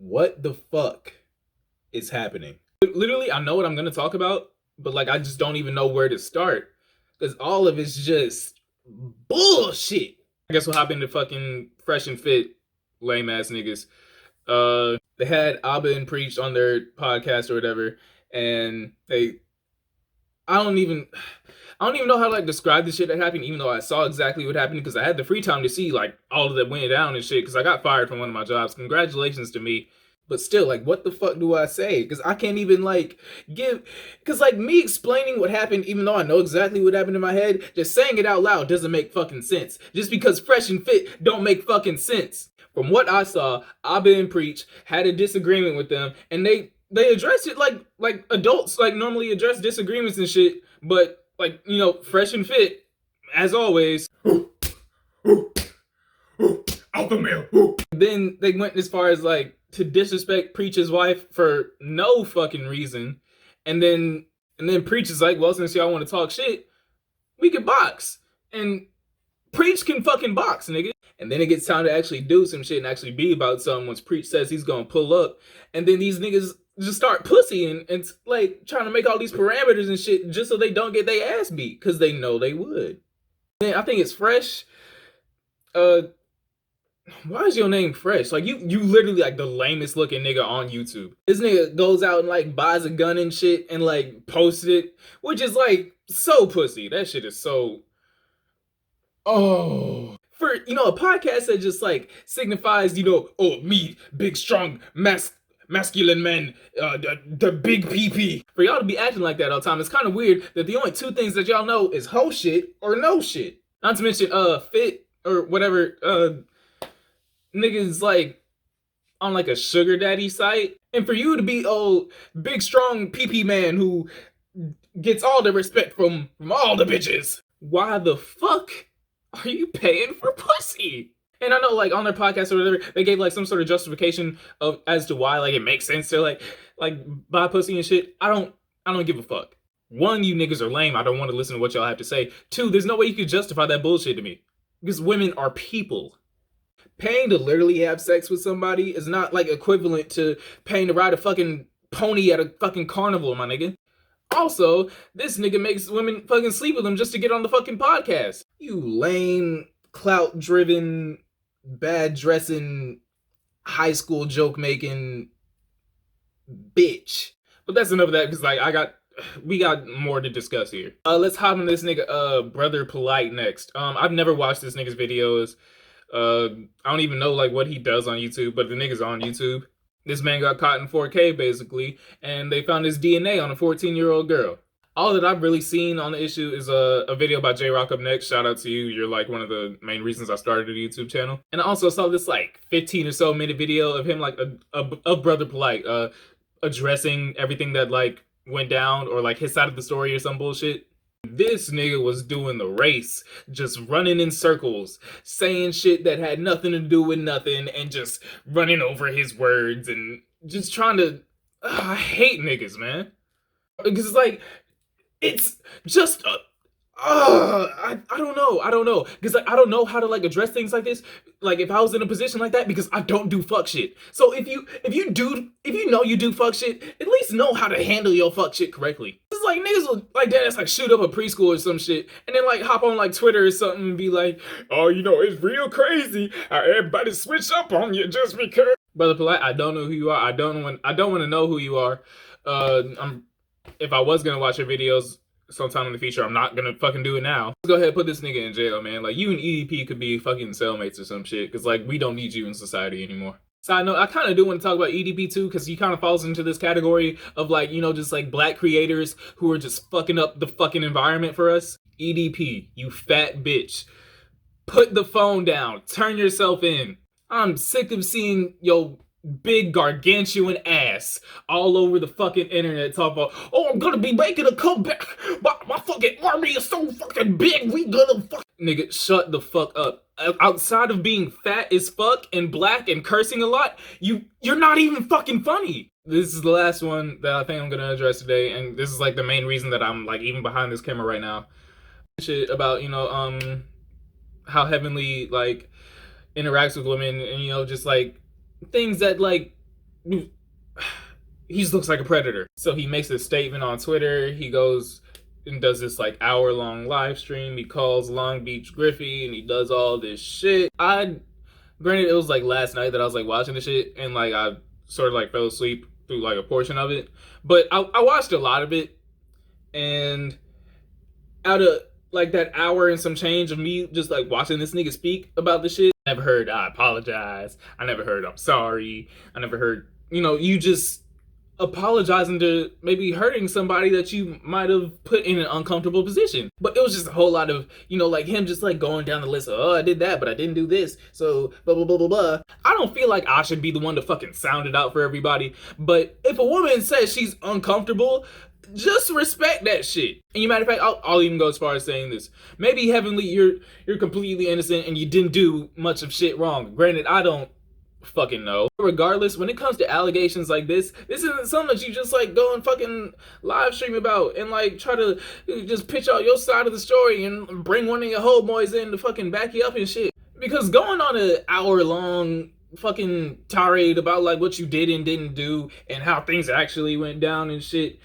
What the fuck is happening? Literally, I know what I'm gonna talk about, but like I just don't even know where to start. Because all of it's just bullshit. I guess we'll hop into fucking fresh and fit, lame ass niggas. They had Abba and Preach on their podcast or whatever, and I don't even know how to like describe the shit that happened, even though I saw exactly what happened because I had the free time to see like all of that went down and shit. Because I got fired from one of my jobs. Congratulations to me. But still, like, what the fuck do I say? Because I can't even like because like me explaining what happened, even though I know exactly what happened in my head, just saying it out loud doesn't make fucking sense. Just because fresh and fit don't make fucking sense. From what I saw, Abba and Preach had a disagreement with them, and they addressed it like adults like normally address disagreements and shit, but like, you know, fresh and fit, as always. Alpha male. Then they went as far as like to disrespect Preach's wife for no fucking reason. And then Preach is like, well, since y'all want to talk shit, we can box. And Preach can fucking box, nigga. And then it gets time to actually do some shit and actually be about something once Preach says he's gonna pull up. And then these niggas just start pussying and like trying to make all these parameters and shit just so they don't get their ass beat, because they know they would. Then I think it's Fresh. Why is your name Fresh? Like, you literally like the lamest looking nigga on YouTube. This nigga goes out and like buys a gun and shit and like posts it, which is like so pussy. That shit is so... Oh. For, you know, a podcast that just like signifies, you know, oh, me, big, strong, masculine men, the big PP. For y'all to be acting like that all the time, it's kind of weird that the only two things that y'all know is hoe shit or no shit. Not to mention, fit or whatever, niggas like on like a sugar daddy site. And for you to be, oh, big, strong PP man who gets all the respect from all the bitches. Why the fuck are you paying for pussy? And I know, like, on their podcast or whatever, they gave like some sort of justification of as to why like it makes sense to like buy pussy and shit. I don't give a fuck. One, you niggas are lame. I don't want to listen to what y'all have to say. Two, there's no way you could justify that bullshit to me, because women are people. Paying to literally have sex with somebody is not like equivalent to paying to ride a fucking pony at a fucking carnival, my nigga. Also, this nigga makes women fucking sleep with him just to get on the fucking podcast. You lame, clout-driven, bad-dressing, high school joke-making bitch. But that's enough of that, because like we got more to discuss here. Let's hop on this nigga, Brother Polight next. I've never watched this nigga's videos. I don't even know like what he does on YouTube, but the nigga's on YouTube. This man got caught in 4K basically, and they found his DNA on a 14-year-old girl. All that I've really seen on the issue is a video by J-Rock Up Next. Shout out to you. You're like one of the main reasons I started a YouTube channel. And I also saw this like 15 or so minute video of him like of Brother Polight addressing everything that like went down, or like his side of the story or some bullshit. This nigga was doing the race, just running in circles, saying shit that had nothing to do with nothing, and just running over his words, and just trying to... I hate niggas, man. Because it's like, it's just... I don't know. Because like, I don't know how to like address things like this. Like if I was in a position like that, because I don't do fuck shit. So if you know you do fuck shit, at least know how to handle your fuck shit correctly. It's like niggas will like that like shoot up a preschool or some shit, and then like hop on like Twitter or something and be like, oh, you know, it's real crazy how everybody switch up on you just because. Brother Polight, I don't know who you are. I don't want to know who you are. If I was gonna watch your videos sometime in the future, I'm not gonna fucking do it now. Let's go ahead and put this nigga in jail, man. Like, you and EDP could be fucking cellmates or some shit, because like we don't need you in society anymore. Side note, I kind of do want to talk about EDP too, because he kind of falls into this category of like, you know, just like black creators who are just fucking up the fucking environment for us. EDP, you fat bitch. Put the phone down. Turn yourself in. I'm sick of seeing your big gargantuan ass all over the fucking internet talking about, oh, I'm gonna be making a comeback. My fucking army is so fucking big, we gonna fuck. Nigga, shut the fuck up. Outside of being fat as fuck and black and cursing a lot, you're not even fucking funny. This is the last one that I think I'm gonna address today, and this is like the main reason that I'm like even behind this camera right now. Shit about, you know, how Heavenly like interacts with women, and you know, just like things that like he just looks like a predator. So he makes a statement on Twitter. He goes and does this like hour-long live stream. He calls Long Beach Griffy and he does all this shit. Granted, it was like last night that I was like watching the shit and like I sort of like fell asleep through like a portion of it. But I watched a lot of it, and out of like that hour and some change of me just like watching this nigga speak about the shit, I never heard I apologize. I never heard I'm sorry. I never heard, you just apologizing to maybe hurting somebody that you might have put in an uncomfortable position. But it was just a whole lot of, like him just like going down the list of, oh, I did that, but I didn't do this. So blah, blah, blah, blah, blah. I don't feel like I should be the one to fucking sound it out for everybody. But if a woman says she's uncomfortable, just respect that shit. And you matter of fact, I'll even go as far as saying this. Maybe Heavenly, you're completely innocent and you didn't do much of shit wrong. Granted, I don't fucking know. Regardless, when it comes to allegations like this isn't something that you just like go and fucking live stream about and like try to just pitch out your side of the story and bring one of your homeboys in to fucking back you up and shit. Because going on an hour-long fucking tirade about like what you did and didn't do and how things actually went down and shit,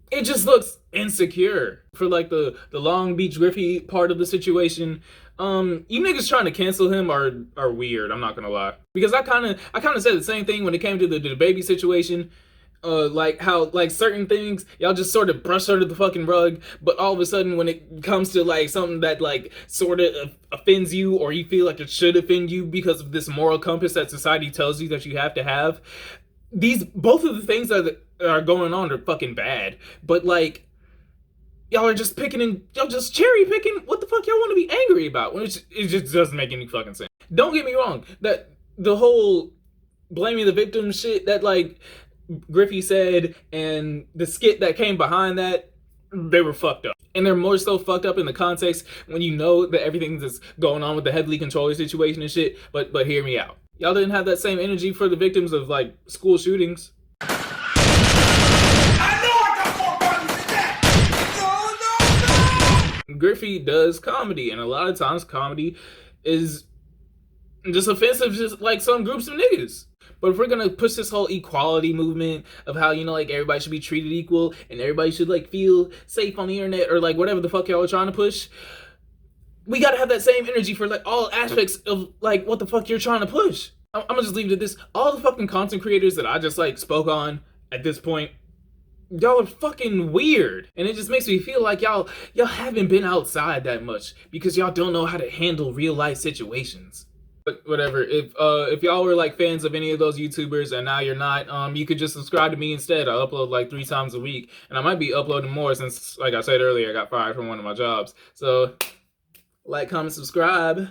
it just looks insecure. For like the Long Beach Griffy part of the situation, you niggas trying to cancel him are weird, I'm not gonna lie. Because I kinda said the same thing when it came to the baby situation. Like how like certain things y'all just sort of brush under the fucking rug, but all of a sudden when it comes to like something that like sort of offends you or you feel like it should offend you because of this moral compass that society tells you that you have to have, both of the things that are going on are fucking bad. But like y'all are just y'all just cherry picking what the fuck y'all want to be angry about, which it just doesn't make any fucking sense. Don't get me wrong, that the whole blaming the victim shit that like Griffy said and the skit that came behind that, they were fucked up. And they're more so fucked up in the context when you know that everything that's going on with the heavily controller situation and shit. But hear me out. Y'all didn't have that same energy for the victims of like school shootings. Griffy does comedy, and a lot of times comedy is just offensive just like some groups of niggas. But if we're gonna push this whole equality movement of how, like everybody should be treated equal and everybody should like feel safe on the internet or like whatever the fuck y'all are trying to push, we gotta have that same energy for like all aspects of like what the fuck you're trying to push. I'm gonna just leave it at this. All the fucking content creators that I just like spoke on at this point, y'all are fucking weird. And it just makes me feel like y'all haven't been outside that much because y'all don't know how to handle real life situations. But whatever, if y'all were like fans of any of those YouTubers and now you're not, you could just subscribe to me instead. I upload like 3 times a week, and I might be uploading more since, like I said earlier, I got fired from one of my jobs. So like, comment, subscribe.